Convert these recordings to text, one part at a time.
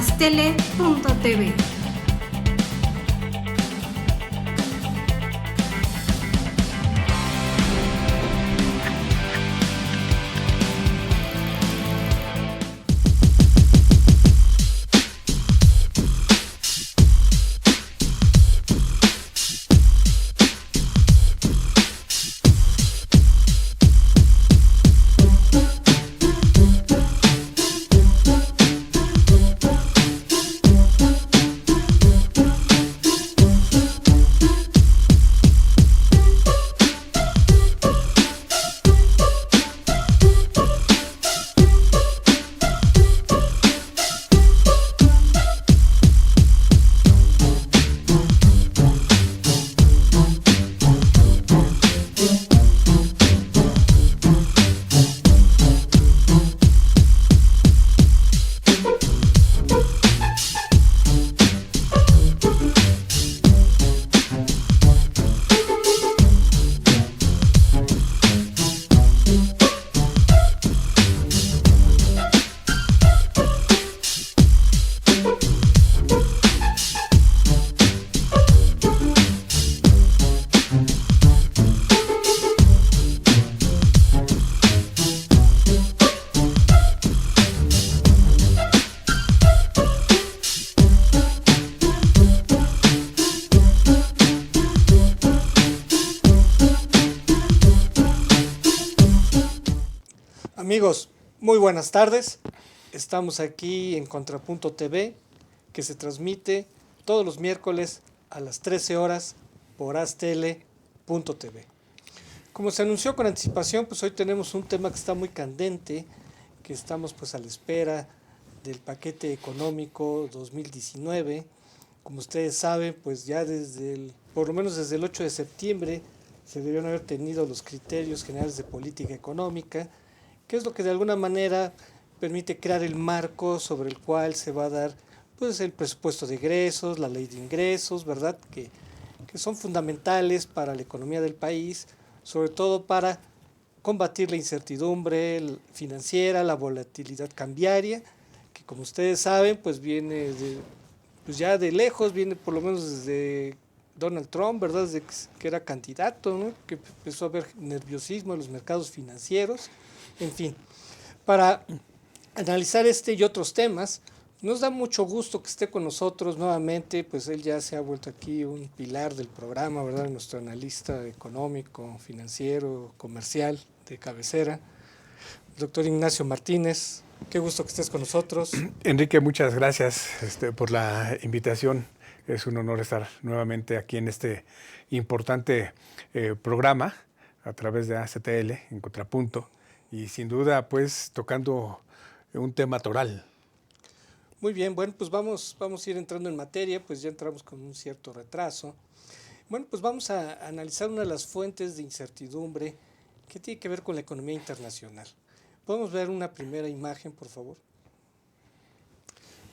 astele.tv. Amigos, muy buenas tardes. Estamos aquí en Contrapunto TV, que se transmite todos los miércoles a las 13 horas por astele.tv. Como se anunció con anticipación, pues hoy tenemos un tema que está muy candente, que estamos pues a la espera del paquete económico 2019. Como ustedes saben, pues ya por lo menos desde el 8 de septiembre se debieron haber tenido los criterios generales de política económica, que es lo que de alguna manera permite crear el marco sobre el cual se va a dar pues el presupuesto de egresos, la ley de ingresos, ¿verdad? Que son fundamentales para la economía del país, sobre todo para combatir la incertidumbre financiera, la volatilidad cambiaria, que como ustedes saben, pues viene pues ya de lejos, viene por lo menos desde Donald Trump, ¿verdad? Desde que era candidato, ¿no? Que empezó a haber nerviosismo en los mercados financieros. En fin, para analizar este y otros temas, nos da mucho gusto que esté con nosotros nuevamente, pues él ya se ha vuelto aquí un pilar del programa, ¿verdad? Nuestro analista económico, financiero, comercial de cabecera, el doctor Ignacio Martínez. Qué gusto que estés con nosotros. Enrique, muchas gracias por la invitación. Es un honor estar nuevamente aquí en este importante programa a través de ACTL en Contrapunto. Y sin duda, pues, tocando un tema toral. Muy bien, bueno, pues vamos a ir entrando en materia, pues ya entramos con un cierto retraso. Bueno, pues vamos a analizar una de las fuentes de incertidumbre que tiene que ver con la economía internacional. ¿Podemos ver una primera imagen, por favor?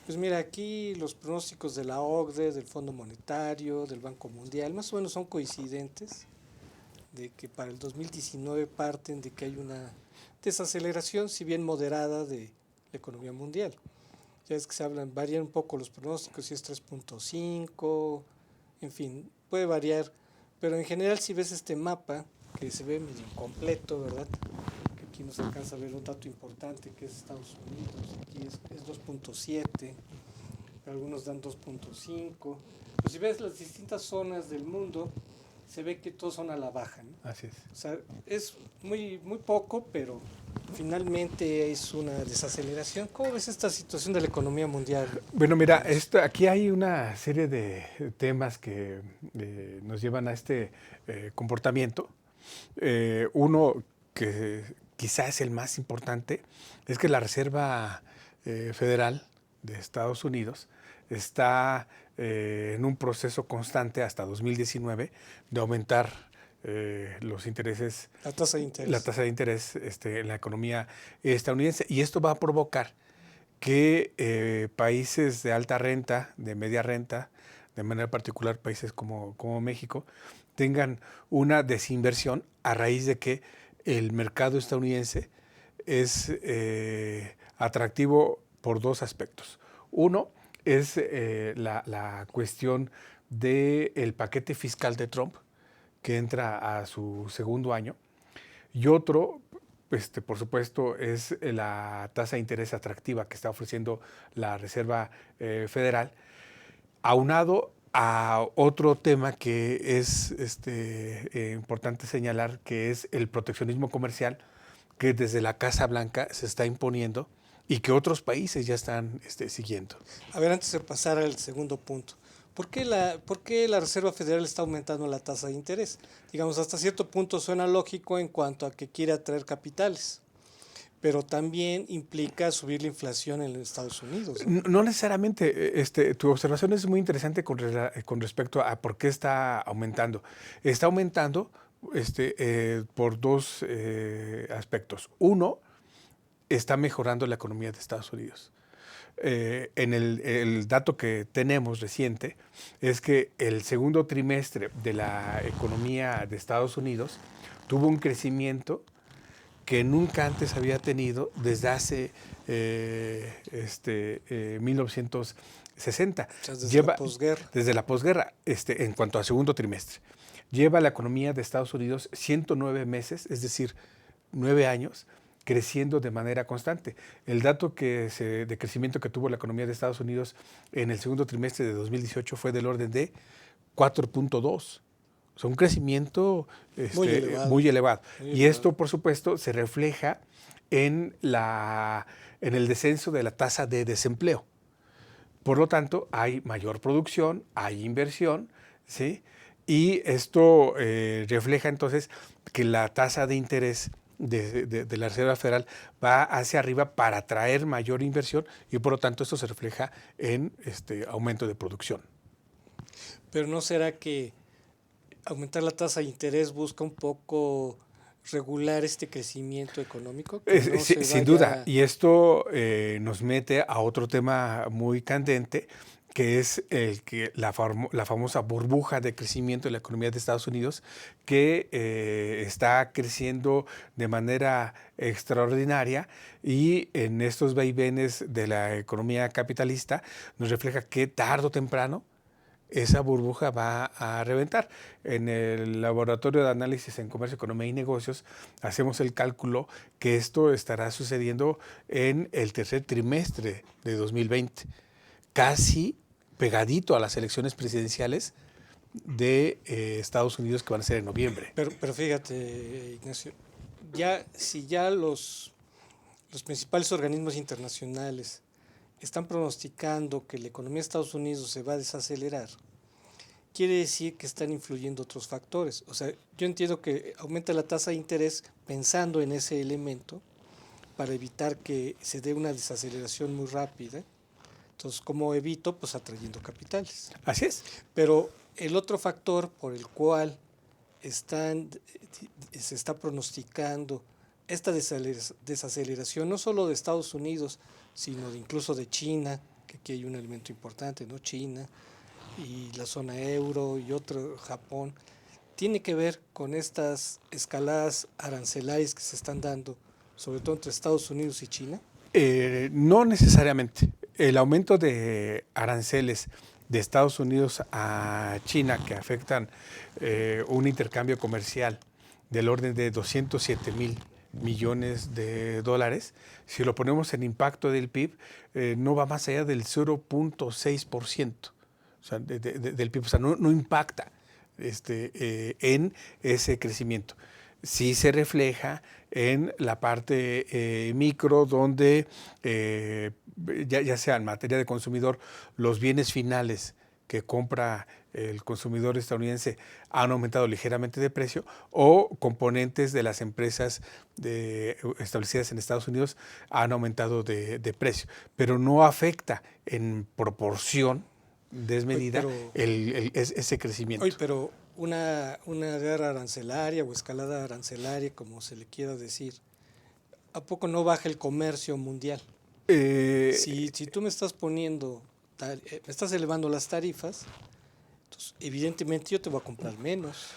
Pues mira, aquí los pronósticos de la OCDE, del Fondo Monetario, del Banco Mundial, más o menos son coincidentes, de que para el 2019 parten de que hay una desaceleración, si bien moderada, de la economía mundial. Ya es que varían un poco los pronósticos, si es 3.5, en fin, puede variar, pero en general si ves este mapa, que se ve medio incompleto, ¿verdad? Que aquí no se alcanza a ver un dato importante, que es Estados Unidos, aquí es 2.7, algunos dan 2.5, pero si ves las distintas zonas del mundo, se ve que todos son a la baja, ¿no? Así es. O sea, es muy poco, pero finalmente es una desaceleración. ¿Cómo ves esta situación de la economía mundial? Bueno, mira, aquí hay una serie de temas que nos llevan a este comportamiento. Uno que quizás es el más importante es que la Reserva Federal de Estados Unidos está en un proceso constante hasta 2019 de aumentar los intereses, la tasa de interés en la economía estadounidense, y esto va a provocar que países de alta renta, de media renta, de manera particular países como México, tengan una desinversión a raíz de que el mercado estadounidense es atractivo por dos aspectos. Uno, es la cuestión del paquete fiscal de Trump, que entra a su segundo año, y otro, por supuesto, es la tasa de interés atractiva que está ofreciendo la Reserva Federal, aunado a otro tema que es importante señalar, que es el proteccionismo comercial, que desde la Casa Blanca se está imponiendo y que otros países ya están siguiendo. A ver, antes de pasar al segundo punto, ¿por qué la Reserva Federal está aumentando la tasa de interés? Digamos, hasta cierto punto suena lógico en cuanto a que quiere atraer capitales, pero también implica subir la inflación en los Estados Unidos, ¿no? No necesariamente, tu observación es muy interesante con respecto a por qué está aumentando. Está aumentando por dos aspectos. Uno, está mejorando la economía de Estados Unidos. En el dato que tenemos reciente es que el segundo trimestre de la economía de Estados Unidos tuvo un crecimiento que nunca antes había tenido desde hace 1960. O sea, desde la posguerra. Desde la posguerra, en cuanto a segundo trimestre. Lleva la economía de Estados Unidos 109 meses, es decir, 9 años, creciendo de manera constante. El dato de crecimiento que tuvo la economía de Estados Unidos en el segundo trimestre de 2018 fue del orden de 4.2. O sea, un crecimiento muy elevado. Y esto, por supuesto, se refleja en el descenso de la tasa de desempleo. Por lo tanto, hay mayor producción, hay inversión, ¿sí? Y esto refleja entonces que la tasa de interés de la Reserva Federal va hacia arriba para atraer mayor inversión y por lo tanto esto se refleja en aumento de producción. Pero ¿no será que aumentar la tasa de interés busca un poco regular este crecimiento económico? Que no se Sin duda, y esto nos mete a otro tema muy candente, que es la famosa burbuja de crecimiento de la economía de Estados Unidos, que está creciendo de manera extraordinaria y en estos vaivenes de la economía capitalista nos refleja que tarde o temprano esa burbuja va a reventar. En el Laboratorio de Análisis en Comercio, Economía y Negocios hacemos el cálculo que esto estará sucediendo en el tercer trimestre de 2020, casi pegadito a las elecciones presidenciales de Estados Unidos que van a ser en noviembre. Pero fíjate, Ignacio, si ya los principales organismos internacionales están pronosticando que la economía de Estados Unidos se va a desacelerar, quiere decir que están influyendo otros factores. O sea, yo entiendo que aumenta la tasa de interés pensando en ese elemento para evitar que se dé una desaceleración muy rápida. Entonces, ¿cómo evito? Pues atrayendo capitales. Así es. Pero el otro factor por el cual se está pronosticando esta desaceleración, no solo de Estados Unidos, sino incluso de China, que aquí hay un elemento importante, ¿no? China y la zona euro y otro, Japón, tiene que ver con estas escaladas arancelarias que se están dando, sobre todo entre Estados Unidos y China. No necesariamente. El aumento de aranceles de Estados Unidos a China, que afectan un intercambio comercial del orden de 207,000 millones de dólares, si lo ponemos en impacto del PIB, no va más allá del 0.6%, o sea, del PIB, o sea, no impacta en ese crecimiento. Sí se refleja en la parte micro, donde ya sea en materia de consumidor, los bienes finales que compra el consumidor estadounidense han aumentado ligeramente de precio, o componentes de las empresas establecidas en Estados Unidos han aumentado de precio, pero no afecta en proporción desmedida ese crecimiento. Oye, pero una guerra arancelaria o escalada arancelaria, como se le quiera decir, ¿a poco no baja el comercio mundial? Si tú me estás me estás elevando las tarifas, entonces evidentemente yo te voy a comprar menos,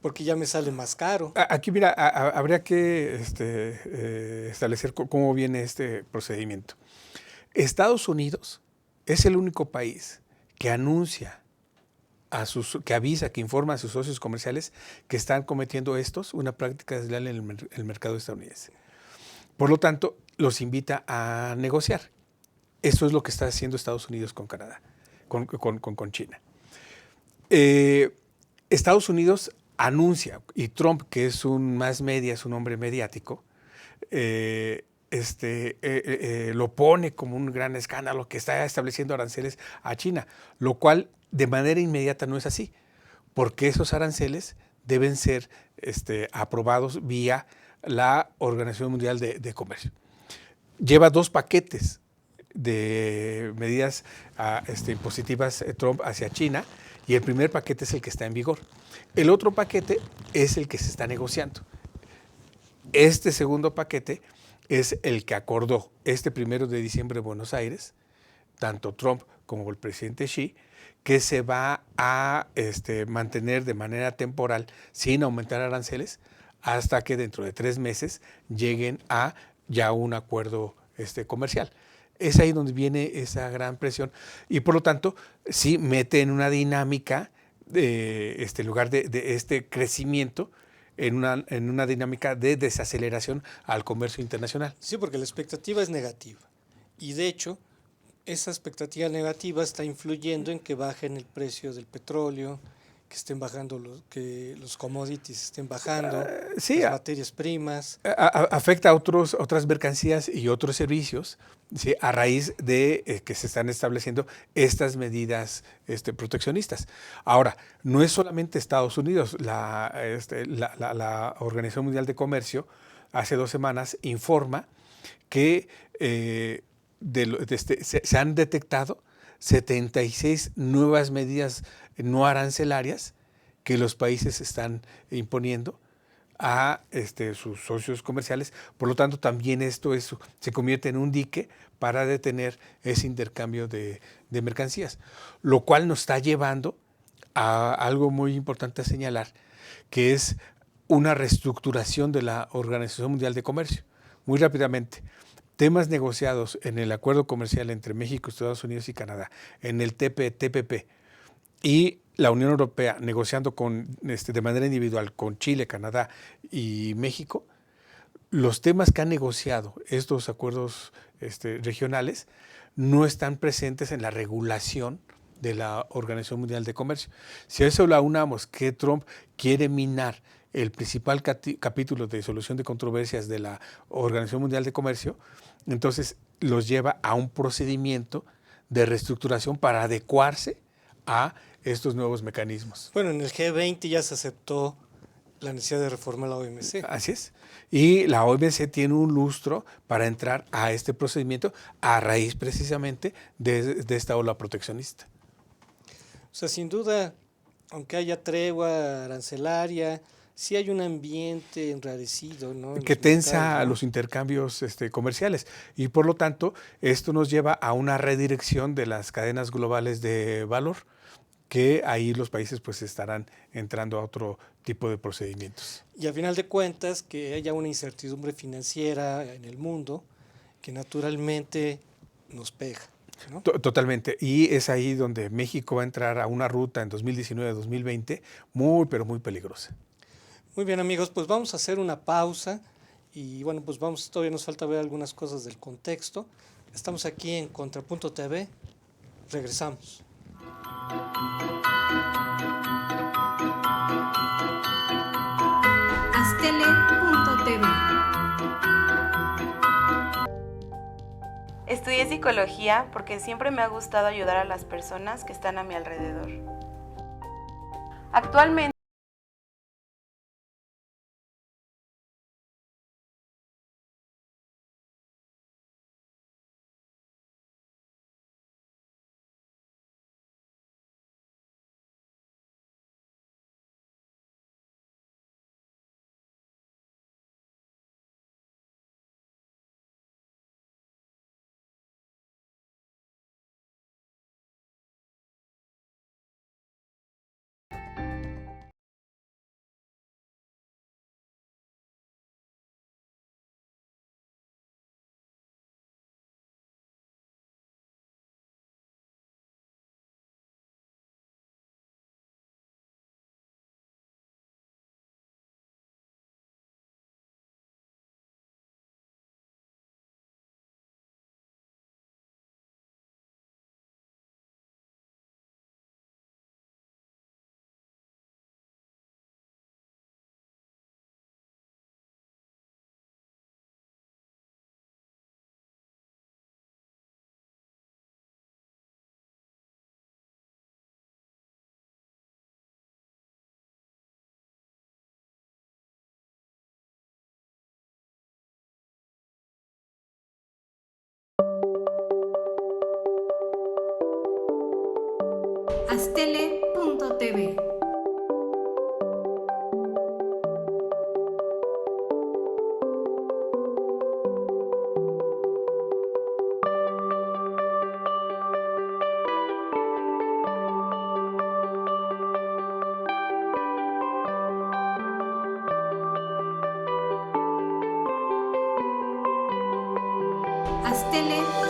porque ya me sale más caro. Aquí, mira, habría que establecer cómo viene este procedimiento. Estados Unidos es el único país que anuncia que avisa, que informa a sus socios comerciales que están cometiendo una práctica desleal en el mercado estadounidense. Por lo tanto, los invita a negociar. Eso es lo que está haciendo Estados Unidos con Canadá, con China. Estados Unidos anuncia, y Trump, que es un más media, es un hombre mediático, lo pone como un gran escándalo que está estableciendo aranceles a China, lo cual de manera inmediata no es así, porque esos aranceles deben ser aprobados vía la Organización Mundial de Comercio. Lleva 2 paquetes de medidas impositivas Trump hacia China, y el primer paquete es el que está en vigor. El otro paquete es el que se está negociando. Este segundo paquete es el que acordó 1 de diciembre en Buenos Aires, tanto Trump como el presidente Xi, que se va a mantener de manera temporal, sin aumentar aranceles, hasta que dentro de 3 meses lleguen a ya un acuerdo comercial. Es ahí donde viene esa gran presión, y por lo tanto sí mete en una dinámica en lugar de este crecimiento, en una dinámica de desaceleración al comercio internacional. Sí, porque la expectativa es negativa. Y de hecho, esa expectativa negativa está influyendo en que bajen el precio del petróleo, que estén bajando que los commodities estén bajando, Sí, las materias primas. afecta a otras mercancías y otros servicios, ¿sí?, a raíz de que se están estableciendo estas medidas proteccionistas. Ahora, no es solamente Estados Unidos. La Organización Mundial de Comercio hace 2 semanas informa que se han detectado 76 nuevas medidas no arancelarias que los países están imponiendo a sus socios comerciales. Por lo tanto, también esto se convierte en un dique para detener ese intercambio de mercancías, lo cual nos está llevando a algo muy importante a señalar, que es una reestructuración de la Organización Mundial de Comercio. Muy rápidamente, temas negociados en el acuerdo comercial entre México, Estados Unidos y Canadá, en el TPP, y la Unión Europea negociando de manera individual con Chile, Canadá y México, los temas que han negociado estos acuerdos regionales no están presentes en la regulación de la Organización Mundial de Comercio. Si a eso le aunamos que Trump quiere minar el principal capítulo de solución de controversias de la Organización Mundial de Comercio, entonces los lleva a un procedimiento de reestructuración para adecuarse a estos nuevos mecanismos. Bueno, en el G20 ya se aceptó la necesidad de reformar la OMC. Así es. Y la OMC tiene un lustro para entrar a este procedimiento a raíz precisamente de esta ola proteccionista. O sea, sin duda, aunque haya tregua arancelaria, sí hay un ambiente enrarecido, ¿no?, Que tensa los intercambios comerciales, y por lo tanto esto nos lleva a una redirección de las cadenas globales de valor, que ahí los países pues estarán entrando a otro tipo de procedimientos. Y al final de cuentas, que haya una incertidumbre financiera en el mundo que naturalmente nos pega, ¿no? Totalmente. Y es ahí donde México va a entrar a una ruta en 2019-2020 muy, pero muy peligrosa. Muy bien, amigos, pues vamos a hacer una pausa y bueno, pues todavía nos falta ver algunas cosas del contexto. Estamos aquí en Contrapunto TV. Regresamos. Astele.tv. Estudié psicología porque siempre me ha gustado ayudar a las personas que están a mi alrededor. Actualmente Astele.tv. Astele.tv.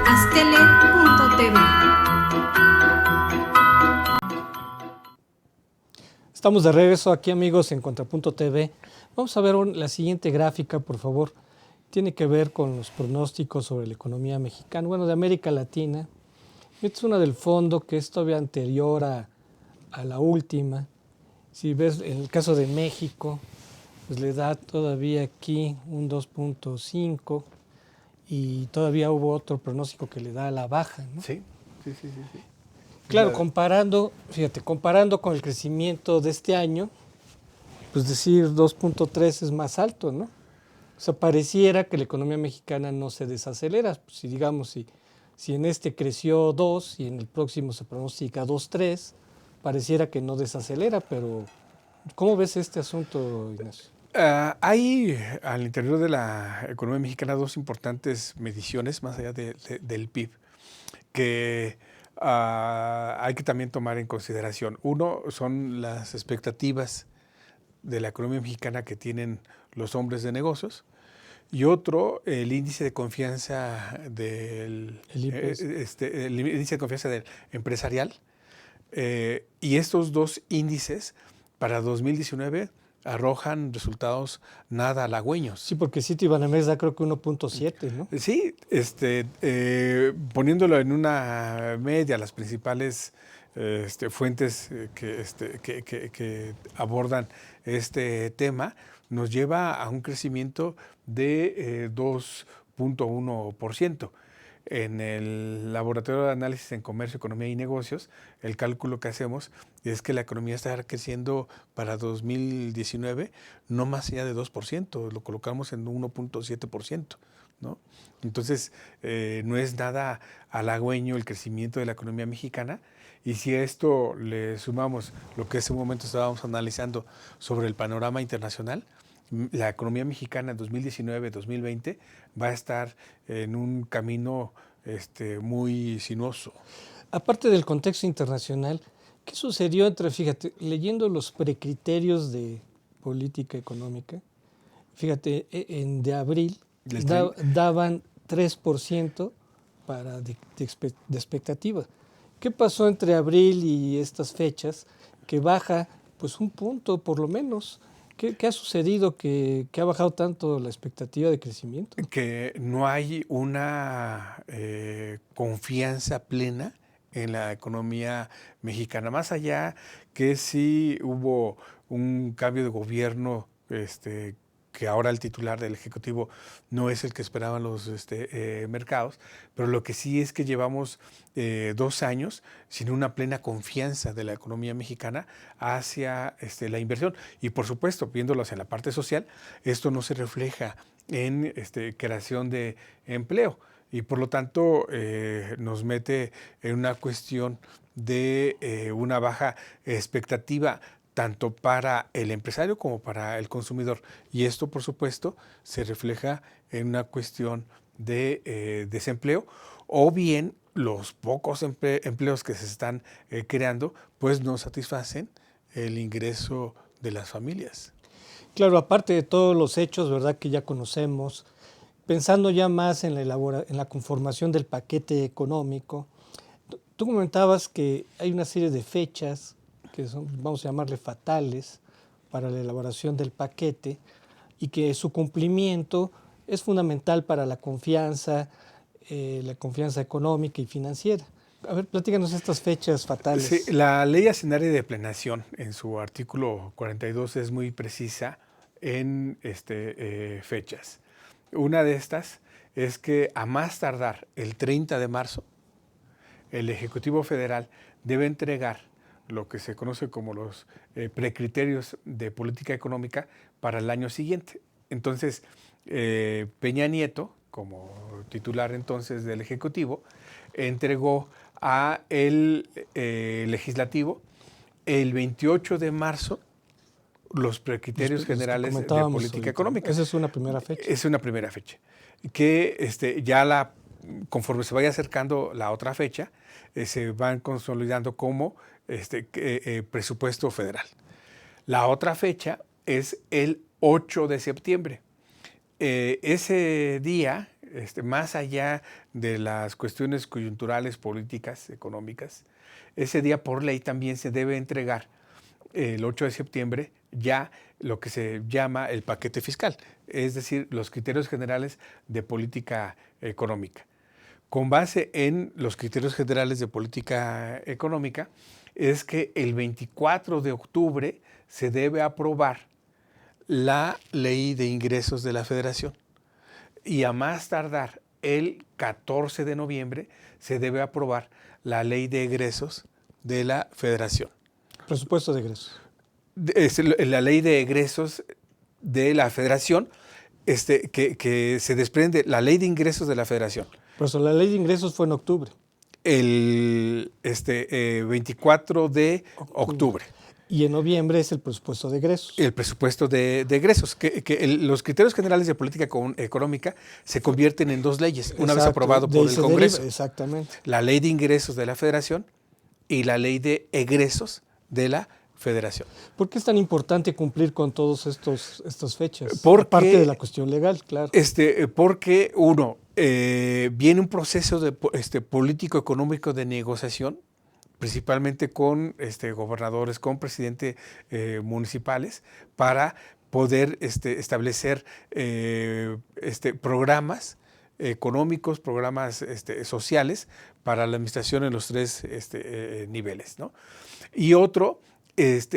Astele.tv. Estamos de regreso aquí, amigos, en Contrapunto TV. Vamos a ver la siguiente gráfica, por favor. Tiene que ver con los pronósticos sobre la economía mexicana, bueno, de América Latina. Esta es una del fondo que es todavía anterior a la última. Si ves, en el caso de México, pues le da todavía aquí un 2.5 y todavía hubo otro pronóstico que le da a la baja, ¿no? Sí. Claro, comparando con el crecimiento de este año, pues decir 2.3 es más alto, ¿no? O sea, pareciera que la economía mexicana no se desacelera. Si digamos, si en este creció 2 y en el próximo se pronostica 2.3, pareciera que no desacelera, pero ¿cómo ves este asunto, Ignacio? Hay al interior de la economía mexicana dos importantes mediciones, más allá del PIB, que hay que también tomar en consideración. Uno son las expectativas de la economía mexicana que tienen los hombres de negocios, y otro, el índice de confianza del el índice de confianza del empresarial. Y estos dos índices para 2019 arrojan resultados nada halagüeños. Sí, porque Citibanamex da creo que 1.7, ¿no? Sí, poniéndolo en una media, las principales fuentes que abordan este tema, nos lleva a un crecimiento de 2.1%. En el Laboratorio de Análisis en Comercio, Economía y Negocios, el cálculo que hacemos es que la economía estará creciendo para 2019 no más allá de 2%, lo colocamos en 1.7%, ¿no? Entonces, no es nada halagüeño el crecimiento de la economía mexicana, y si a esto le sumamos lo que en ese momento estábamos analizando sobre el panorama internacional, la economía mexicana en 2019-2020 va a estar en un camino muy sinuoso. Aparte del contexto internacional, ¿qué sucedió fíjate, leyendo los precriterios de política económica, fíjate, de abril daban 3% de expectativa. ¿Qué pasó entre abril y estas fechas? Que baja pues un punto por lo menos. ¿Qué ha sucedido que ha bajado tanto la expectativa de crecimiento? Que no hay una confianza plena en la economía mexicana. Más allá que sí hubo un cambio de gobierno que ahora el titular del Ejecutivo no es el que esperaban los mercados, pero lo que sí es que llevamos 2 años sin una plena confianza de la economía mexicana hacia la inversión. Y por supuesto, viéndolos en la parte social, esto no se refleja en creación de empleo y por lo tanto nos mete en una cuestión de una baja expectativa tanto para el empresario como para el consumidor. Y esto, por supuesto, se refleja en una cuestión de desempleo o bien los pocos empleos que se están creando, pues no satisfacen el ingreso de las familias. Claro, aparte de todos los hechos, ¿verdad?, que ya conocemos, pensando ya más en la conformación del paquete económico, tú comentabas que hay una serie de fechas que son, vamos a llamarle fatales, para la elaboración del paquete y que su cumplimiento es fundamental para la confianza económica y financiera. A ver, platícanos estas fechas fatales. Sí, la Ley Hacendaria de Planeación, en su artículo 42, es muy precisa en fechas. Una de estas es que a más tardar el 30 de marzo, el Ejecutivo Federal debe entregar lo que se conoce como los precriterios de política económica para el año siguiente. Entonces, Peña Nieto, como titular entonces del Ejecutivo, entregó a el Legislativo el 28 de marzo los precriterios generales de política económica. Esa es una primera fecha. Es una primera fecha. Que ya conforme se vaya acercando la otra fecha, se van consolidando como presupuesto federal. La otra fecha es el 8 de septiembre. Ese día, más allá de las cuestiones coyunturales, políticas, económicas, ese día por ley también se debe entregar el 8 de septiembre ya lo que se llama el paquete fiscal, es decir, los criterios generales de política económica. Con base en los criterios generales de política económica, es que el 24 de octubre se debe aprobar la Ley de Ingresos de la Federación y a más tardar el 14 de noviembre se debe aprobar la Ley de Egresos de la Federación. Presupuesto de egresos. La Ley de Egresos de la Federación, que se desprende, la Ley de Ingresos de la Federación. Por eso la Ley de Ingresos fue en octubre. El 24 de octubre. Y en noviembre es el presupuesto de egresos. El presupuesto de egresos, los criterios generales de política económica se convierten en 2 leyes, una vez aprobado por el Congreso. Exactamente. La Ley de Ingresos de la Federación y la Ley de Egresos de la Federación. ¿Por qué es tan importante cumplir con todas estas fechas? Aparte de la cuestión legal, claro. Porque viene un proceso de político-económico de negociación, principalmente con gobernadores, con presidentes municipales, para poder establecer programas económicos, programas sociales para la administración en los 3 niveles, ¿no? Y otro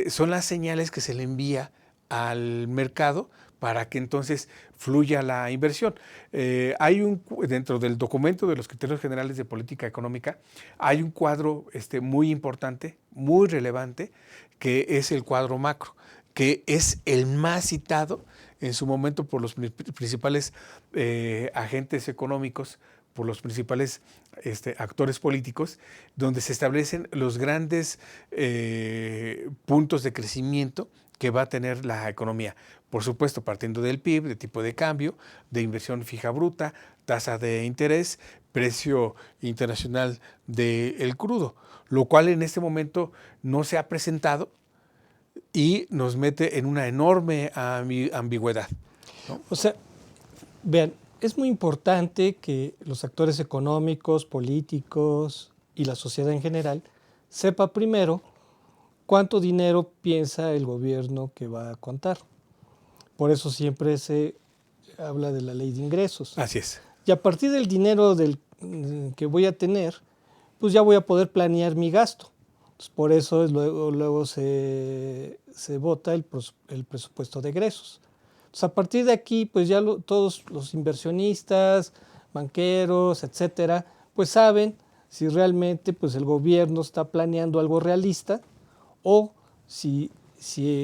son las señales que se le envía al mercado para que entonces fluya la inversión. Dentro del documento de los criterios generales de política económica, hay un cuadro muy importante, muy relevante, que es el cuadro macro, que es el más citado en su momento por los principales agentes económicos, por los principales actores políticos, donde se establecen los grandes puntos de crecimiento que va a tener la economía. Por supuesto, partiendo del PIB, de tipo de cambio, de inversión fija bruta, tasa de interés, precio internacional del crudo, lo cual en este momento no se ha presentado y nos mete en una enorme ambigüedad, ¿no? O sea, vean, es muy importante que los actores económicos, políticos y la sociedad en general sepa primero cuánto dinero piensa el gobierno que va a contar. Por eso siempre se habla de la ley de ingresos. Así es. Y a partir del dinero que voy a tener, pues ya voy a poder planear mi gasto. Entonces, por eso luego se vota el presupuesto de egresos. Entonces, a partir de aquí, pues ya todos los inversionistas, banqueros, etcétera, pues saben si realmente pues el gobierno está planeando algo realista o si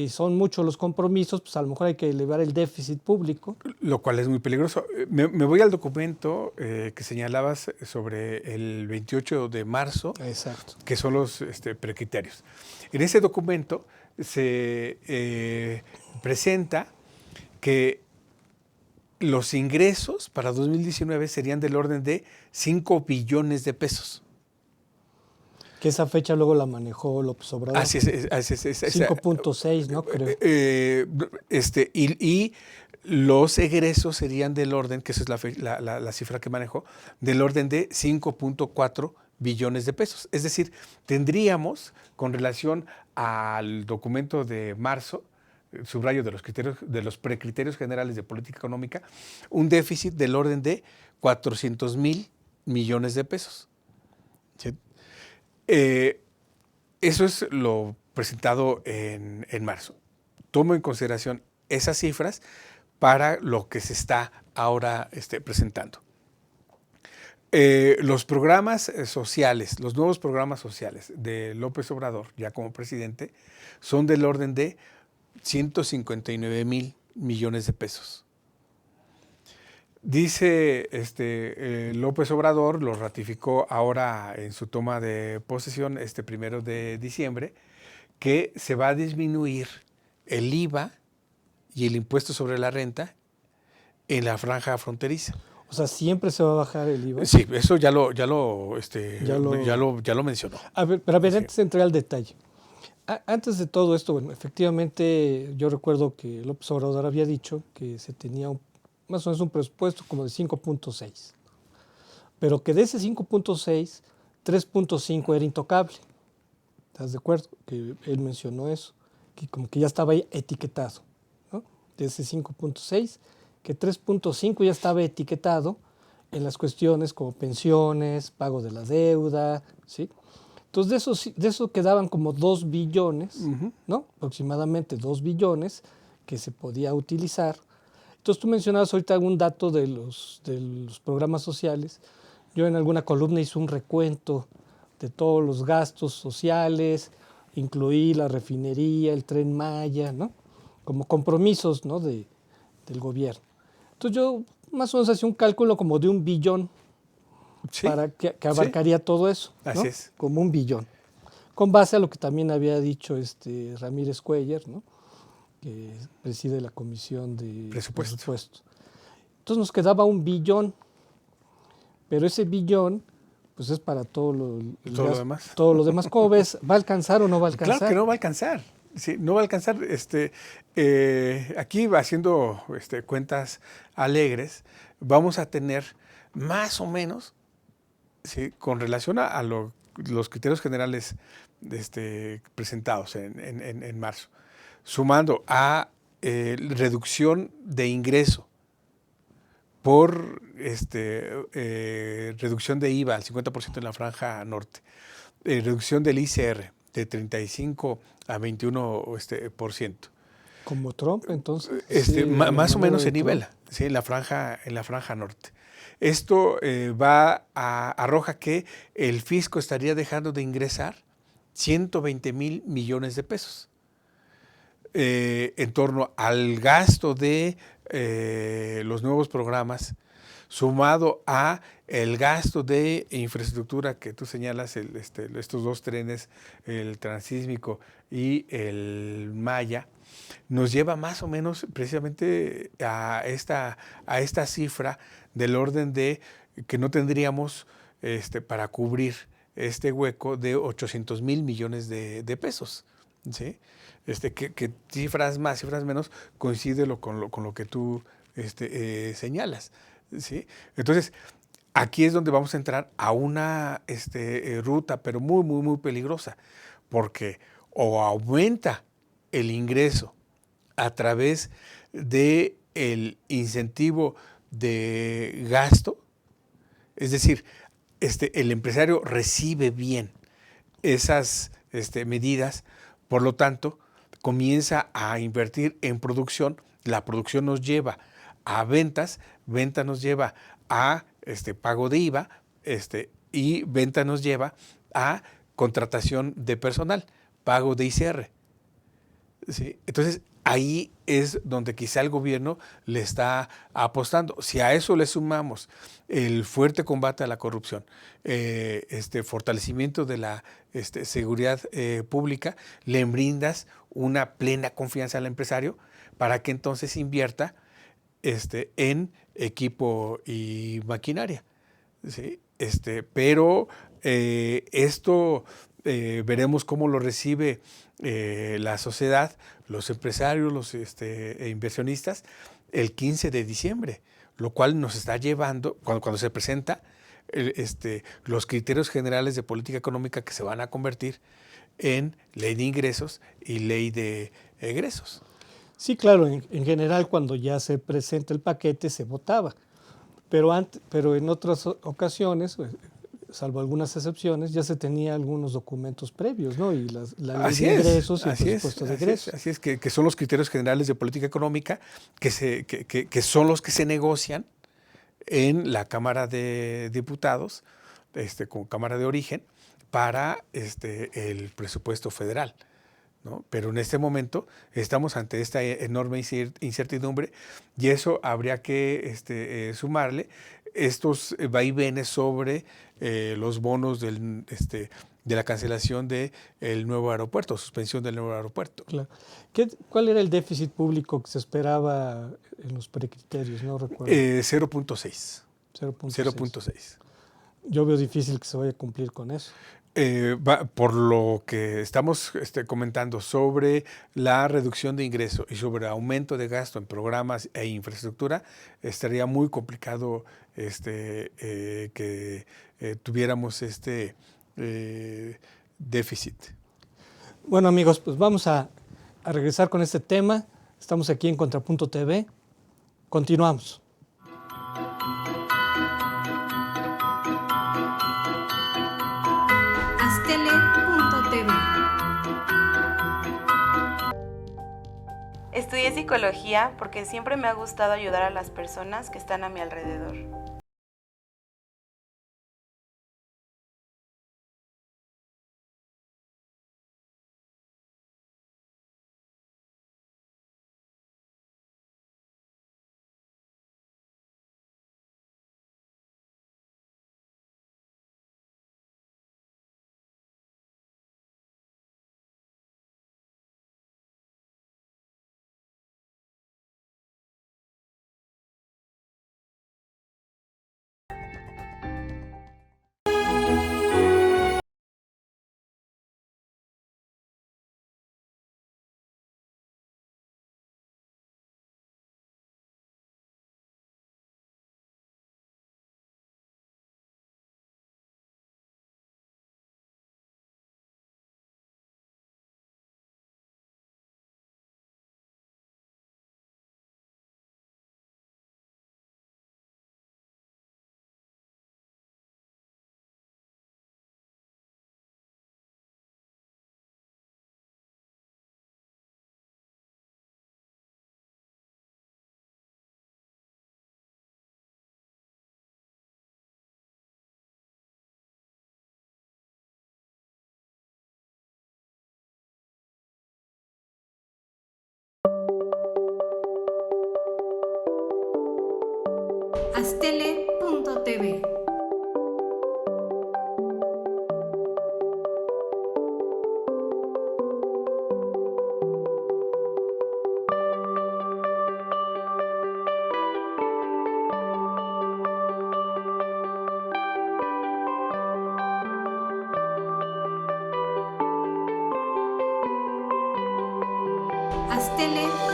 son muchos los compromisos, pues a lo mejor hay que elevar el déficit público. Lo cual es muy peligroso. Me voy al documento que señalabas sobre el 28 de marzo, Exacto. que son los precriterios. En ese documento se presenta que los ingresos para 2019 serían del orden de 5 billones de pesos. Que esa fecha luego la manejó López Obrador. Así es. 5.6, ¿no? Creo. Y los egresos serían del orden, que esa es la cifra que manejó, del orden de 5.4 billones de pesos. Es decir, tendríamos, con relación al documento de marzo, subrayo de los precriterios generales de política económica, un déficit del orden de 400,000 millones de pesos. ¿Sí? Eso es lo presentado en marzo. Tomo en consideración esas cifras para lo que se está ahora presentando. Los programas sociales, los nuevos programas sociales de López Obrador, ya como presidente, son del orden de 159,000 millones de pesos. Dice López Obrador, lo ratificó ahora en su toma de posesión 1 de diciembre, que se va a disminuir el IVA y el impuesto sobre la renta en la franja fronteriza. O sea, siempre se va a bajar el IVA. Sí, eso ya lo mencionó. A ver, antes de entrar al detalle. Antes de todo esto, bueno, efectivamente yo recuerdo que López Obrador había dicho que se tenía más o menos un presupuesto como de 5.6, pero que de ese 5.6, 3.5 era intocable. ¿Estás de acuerdo? Que él mencionó eso, que como que ya estaba ahí etiquetado, ¿no? De ese 5.6, que 3.5 ya estaba etiquetado en las cuestiones como pensiones, pago de la deuda, ¿sí? Entonces, de eso quedaban como 2 billones, ¿no? Aproximadamente 2 billones que se podía utilizar. Entonces, tú mencionabas ahorita algún dato de los programas sociales. Yo en alguna columna hice un recuento de todos los gastos sociales, incluí la refinería, el Tren Maya, ¿no? Como compromisos, ¿no? del gobierno. Entonces, yo más o menos hacía un cálculo como de 1 billón. Sí, para que abarcaría todo eso, ¿no? Así es. Como 1 billón. Con base a lo que también había dicho Ramírez Cuellar, ¿no? Que preside la Comisión de Presupuestos. Entonces nos quedaba 1 billón, pero ese billón pues es para todo lo demás. Todo lo demás. ¿Cómo ves? ¿Va a alcanzar o no va a alcanzar? Claro que no va a alcanzar. Sí, no va a alcanzar. Aquí haciendo cuentas alegres, vamos a tener más o menos, sí, con relación a los criterios generales presentados en marzo, sumando a reducción de ingreso por reducción de IVA al 50% en la franja norte, reducción del ICR de 35 a 21%. Como Trump, entonces. Sí, más o menos se nivela, sí, en la franja norte. Esto arroja que el fisco estaría dejando de ingresar 120,000 millones de pesos en torno al gasto de los nuevos programas, sumado a el gasto de infraestructura que tú señalas, estos 2 trenes, el transísmico y el Maya, nos lleva más o menos precisamente a esta cifra del orden de que no tendríamos para cubrir este hueco de 800,000 millones de pesos, ¿sí? Que cifras más, cifras menos, coincide con lo que tú señalas, ¿sí? Entonces, aquí es donde vamos a entrar a una ruta, pero muy, muy, muy peligrosa, porque o aumenta el ingreso a través del incentivo de gasto, es decir, el empresario recibe bien esas medidas, por lo tanto, comienza a invertir en producción La producción nos lleva a ventas, venta nos lleva a pago de IVA, y venta nos lleva a contratación de personal, pago de ICR. ¿Sí? Entonces, ahí es donde quizá el gobierno le está apostando. Si a eso le sumamos el fuerte combate a la corrupción, fortalecimiento de la seguridad pública, le brindas una plena confianza al empresario para que entonces invierta en equipo y maquinaria. ¿Sí? Pero esto veremos cómo lo recibe la sociedad, los empresarios, los inversionistas, el 15 de diciembre, lo cual nos está llevando, cuando se presenta los criterios generales de política económica que se van a convertir en ley de ingresos y ley de egresos. Sí, claro, en general cuando ya se presenta el paquete se votaba, pero en otras ocasiones, salvo algunas excepciones, ya se tenía algunos documentos previos, ¿no? Y la ley de ingresos y el presupuesto de egresos. Así es que son los criterios generales de política económica que son los que se negocian en la Cámara de Diputados, como Cámara de Origen, para el presupuesto federal, ¿no? Pero en este momento estamos ante esta enorme incertidumbre y eso habría que sumarle estos vaivenes sobre los bonos de la cancelación del nuevo aeropuerto, suspensión del nuevo aeropuerto. Claro. ¿Cuál era el déficit público que se esperaba en los precriterios? No recuerdo. 0.6. 0.6. Yo veo difícil que se vaya a cumplir con eso. Por lo que estamos comentando sobre la reducción de ingreso y sobre aumento de gasto en programas e infraestructura, estaría muy complicado que tuviéramos déficit. Bueno, amigos, pues vamos a regresar con este tema. Estamos aquí en Contrapunto TV. Continuamos. Astele.tv. Estudié psicología porque siempre me ha gustado ayudar a las personas que están a mi alrededor. Astele.tv. Astele.tv.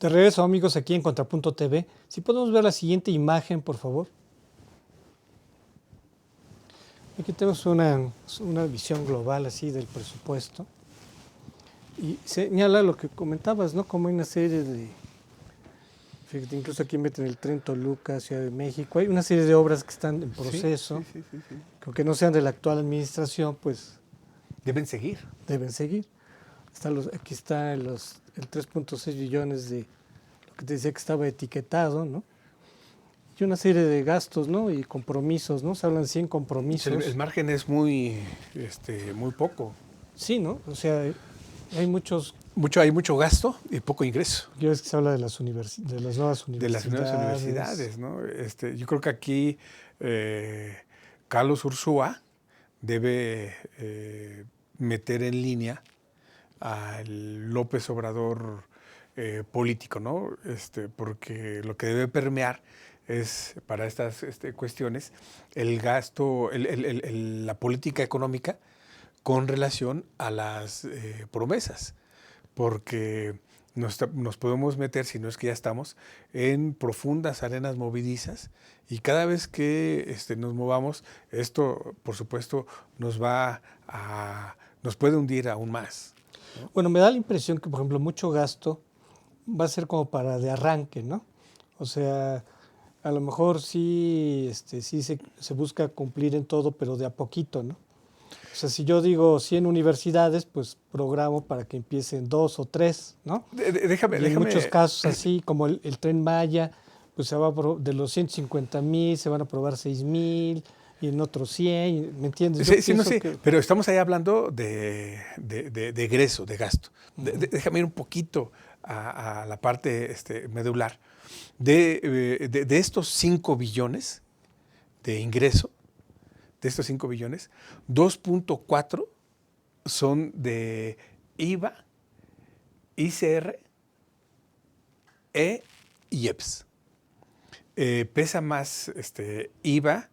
De regreso, amigos, aquí en Contrapunto TV. Si podemos ver la siguiente imagen, por favor. Aquí tenemos una visión global así del presupuesto. Y señala lo que comentabas, ¿no? Como hay una serie de... Fíjate, incluso aquí meten el tren Toluca, Ciudad de México. Hay una serie de obras que están en proceso, Sí. que aunque no sean de la actual administración, pues Deben seguir. deben seguir. Aquí está el 3.6 billones de lo que te decía que estaba etiquetado, ¿no? Y una serie de gastos, ¿no? Y compromisos, ¿no? Se hablan 100 compromisos. El margen es muy poco. Sí, ¿no? O sea, hay muchos... Hay mucho gasto y poco ingreso. Yo ves que se habla de las nuevas De universidades. las nuevas universidades, ¿no? Yo creo que aquí Carlos Ursúa debe meter en línea al López Obrador político, ¿no? Porque lo que debe permear es para estas cuestiones el gasto, la política económica con relación a las promesas, porque nos podemos meter, si no es que ya estamos, en profundas arenas movedizas y cada vez que nos movamos, esto, por supuesto, nos puede hundir aún más, ¿no? Bueno, me da la impresión que, por ejemplo, mucho gasto va a ser como para de arranque, ¿no? O sea, a lo mejor sí, sí se busca cumplir en todo, pero de a poquito, ¿no? O sea, si yo digo 100 universidades, pues programo para que empiecen 2 o 3, ¿no? Déjame. En muchos casos así, como el Tren Maya, pues de los 150,000 se van a aprobar 6,000 y en otros 100, ¿me entiendes? Yo Sí, no pienso sé, que- pero estamos ahí hablando de egreso, de gasto. Déjame ir un poquito a la parte medular. De estos 5 billones de ingreso, de estos 5 billones, 2.4 son de IVA, ICR e IEPS. Pesa más IVA,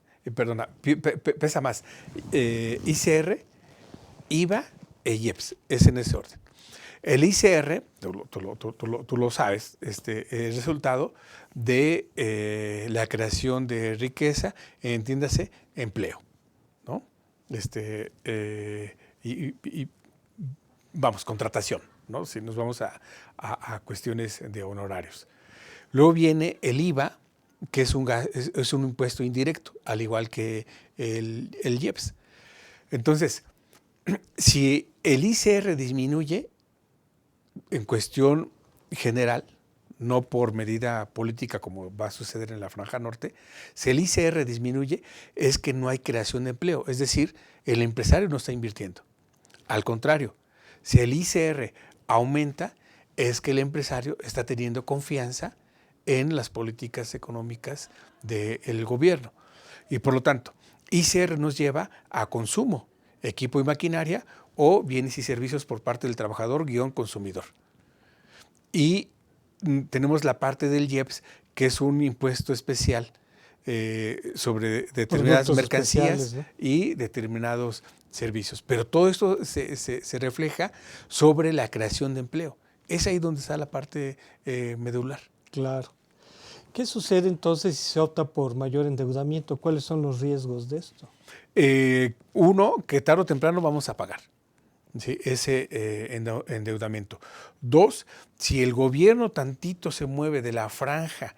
pesa más ICR, IVA e IEPS, es en ese orden. El ICR, tú lo sabes, es resultado de la creación de riqueza, entiéndase, empleo, ¿no? Y vamos, contratación, ¿no? Si nos vamos a cuestiones de honorarios. Luego viene el IVA, que es un impuesto indirecto, al igual que el IEPS. Entonces, si el ICR disminuye, en cuestión general, no por medida política como va a suceder en la Franja Norte, si el ICR disminuye es que no hay creación de empleo, es decir, el empresario no está invirtiendo. Al contrario, si el ICR aumenta es que el empresario está teniendo confianza en las políticas económicas del gobierno. Y por lo tanto, ICR nos lleva a consumo, equipo y maquinaria o bienes y servicios por parte del trabajador / consumidor. Y tenemos la parte del IEPS, que es un impuesto especial sobre determinadas Productos mercancías, especiales, ¿no? y determinados servicios. Pero todo esto se refleja sobre la creación de empleo. Es ahí donde está la parte medular. Claro. ¿Qué sucede entonces si se opta por mayor endeudamiento? ¿Cuáles son los riesgos de esto? Uno, que tarde o temprano vamos a pagar, ¿sí?, ese endeudamiento. Dos, si el gobierno tantito se mueve de la franja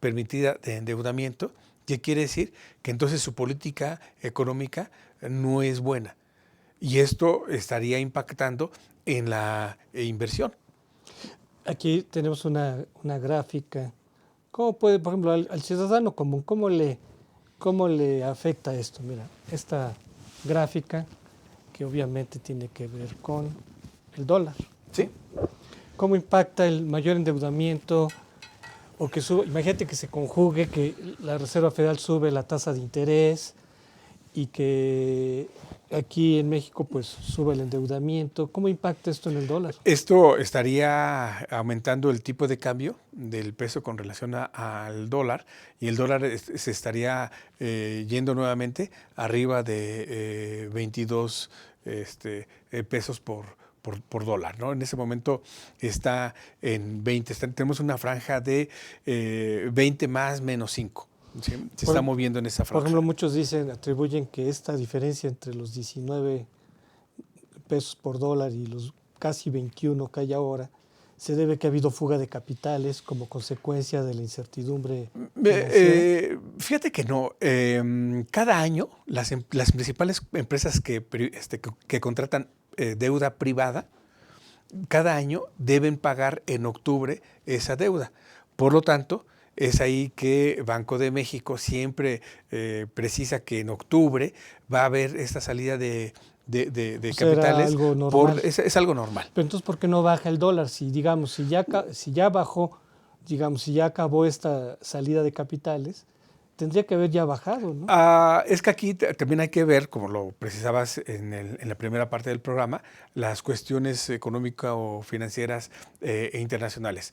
permitida de endeudamiento, ¿qué quiere decir? Que entonces su política económica no es buena. Y esto estaría impactando en la inversión. Aquí tenemos una gráfica. ¿Cómo puede, por ejemplo, al ciudadano común, cómo le afecta esto? Mira, esta gráfica que obviamente tiene que ver con el dólar. ¿Sí? ¿Cómo impacta el mayor endeudamiento? O que sube, imagínate que se conjugue, que la Reserva Federal sube la tasa de interés y que aquí en México pues sube el endeudamiento. ¿Cómo impacta esto en el dólar? Esto estaría aumentando el tipo de cambio del peso con relación al dólar, y el dólar se estaría yendo nuevamente arriba de 22 pesos por por dólar, ¿no? En ese momento está en 20, tenemos una franja de 20 más menos 5. ¿Sí? Se está moviendo en esa franja. Por ejemplo, muchos atribuyen que esta diferencia entre los 19 pesos por dólar y los casi 21 que hay ahora se debe que ha habido fuga de capitales como consecuencia de la incertidumbre financiera. Fíjate que no. Cada año las principales empresas que contratan deuda privada, cada año deben pagar en octubre esa deuda. Por lo tanto, es ahí que Banco de México siempre precisa que en octubre va a haber esta salida de capitales. Algo normal. Es algo normal. Pero entonces, ¿por qué no baja el dólar? Si ya bajó, si ya acabó esta salida de capitales, tendría que haber ya bajado, ¿no? Es que aquí también hay que ver, como lo precisabas en la primera parte del programa, las cuestiones económicas o financieras e internacionales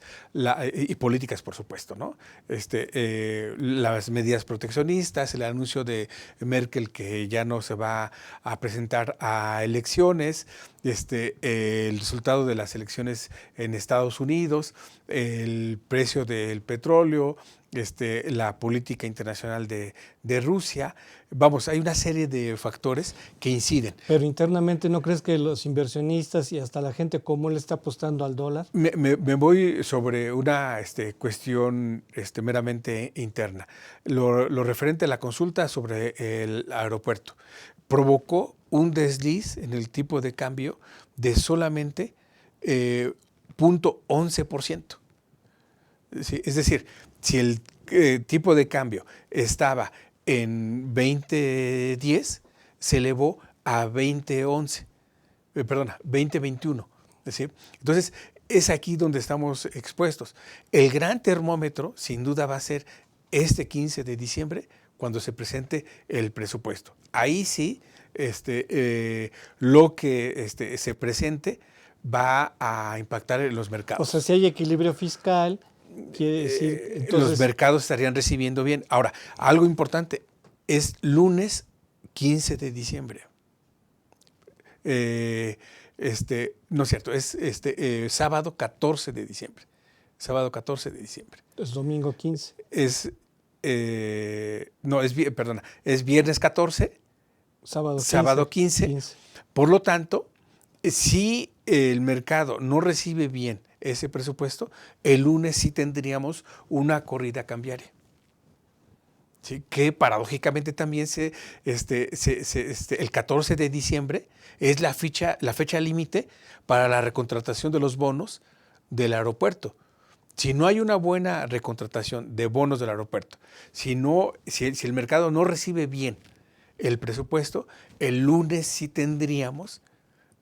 y políticas, por supuesto, ¿no? Las medidas proteccionistas, el anuncio de Merkel que ya no se va a presentar a elecciones, el resultado de las elecciones en Estados Unidos, el precio del petróleo, la política internacional de Rusia. Vamos, hay una serie de factores que inciden. Pero internamente, ¿no crees que los inversionistas y hasta la gente común le está apostando al dólar? Me voy sobre una cuestión meramente interna. Lo referente a la consulta sobre el aeropuerto provocó un desliz en el tipo de cambio de solamente 0.11%. ¿Sí? Es decir, si el tipo de cambio estaba en 2010, se elevó a 2021. ¿Sí? Entonces, es aquí donde estamos expuestos. El gran termómetro, sin duda, va a ser este 15 de diciembre, cuando se presente el presupuesto. Ahí sí, lo que se presente va a impactar en los mercados. O sea, si hay equilibrio fiscal, quiere decir, entonces, los mercados estarían recibiendo bien. Ahora, algo importante, es lunes 15 de diciembre. No es cierto, es sábado 14 de diciembre. Sábado 14 de diciembre. Es domingo 15. Es viernes 14, sábado 15. Por lo tanto, si el mercado no recibe bien ese presupuesto, el lunes sí tendríamos una corrida cambiaria. ¿Sí? Que paradójicamente también el 14 de diciembre es la fecha límite para la recontratación de los bonos del aeropuerto. Si no hay una buena recontratación de bonos del aeropuerto, si el mercado no recibe bien el presupuesto, el lunes sí tendríamos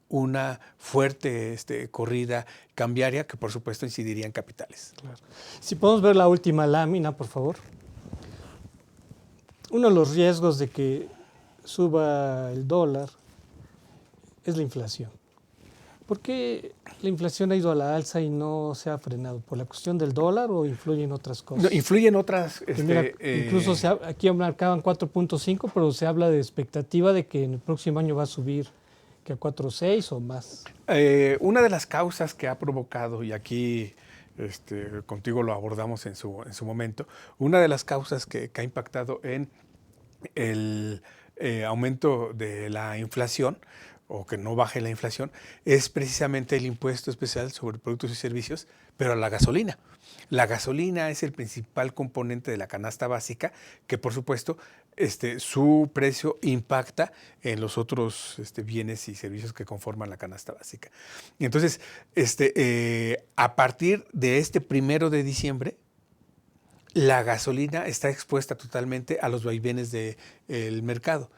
una fuerte corrida cambiaria que por supuesto incidiría en capitales. Claro. Si podemos ver la última lámina, por favor. Uno de los riesgos de que suba el dólar es la inflación. ¿Por qué la inflación ha ido a la alza y no se ha frenado? ¿Por la cuestión del dólar o influyen otras cosas? No, influyen otras. Mira, incluso aquí marcaban 4.5, pero se habla de expectativa de que en el próximo año va a subir que a 4.6 o más. Una de las causas que ha provocado, y aquí contigo lo abordamos en su momento, una de las causas que ha impactado en el aumento de la inflación, o que no baje la inflación, es precisamente el impuesto especial sobre productos y servicios, pero a la gasolina. La gasolina es el principal componente de la canasta básica, que por supuesto su precio impacta en los otros bienes y servicios que conforman la canasta básica. Y entonces, a partir de 1 de diciembre, la gasolina está expuesta totalmente a los vaivenes del mercado.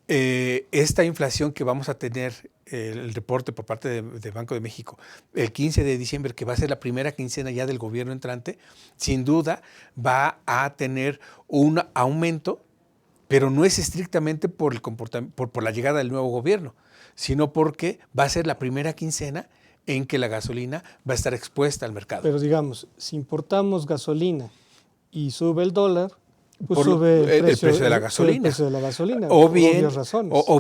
Esta inflación que vamos a tener, el reporte por parte de Banco de México, el 15 de diciembre, que va a ser la primera quincena ya del gobierno entrante, sin duda va a tener un aumento, pero no es estrictamente por la llegada del nuevo gobierno, sino porque va a ser la primera quincena en que la gasolina va a estar expuesta al mercado. Pero digamos, si importamos gasolina y sube el dólar, pues sube el precio de la gasolina. El precio de la gasolina, o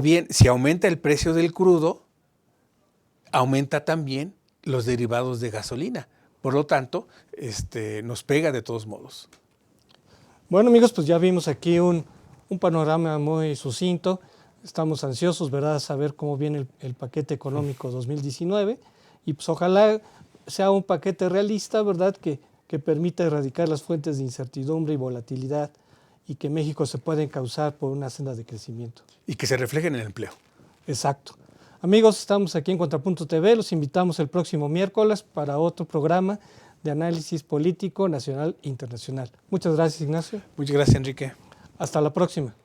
bien, si aumenta el precio del crudo, aumenta también los derivados de gasolina. Por lo tanto, nos pega de todos modos. Bueno, amigos, pues ya vimos aquí un panorama muy sucinto. Estamos ansiosos, ¿verdad?, a saber cómo viene el paquete económico 2019 y pues ojalá sea un paquete realista, ¿verdad?, que permita erradicar las fuentes de incertidumbre y volatilidad y que México se pueda encauzar por una senda de crecimiento. Y que se refleje en el empleo. Exacto. Amigos, estamos aquí en Contrapunto TV. Los invitamos el próximo miércoles para otro programa de análisis político nacional e internacional. Muchas gracias, Ignacio. Muchas gracias, Enrique. Hasta la próxima.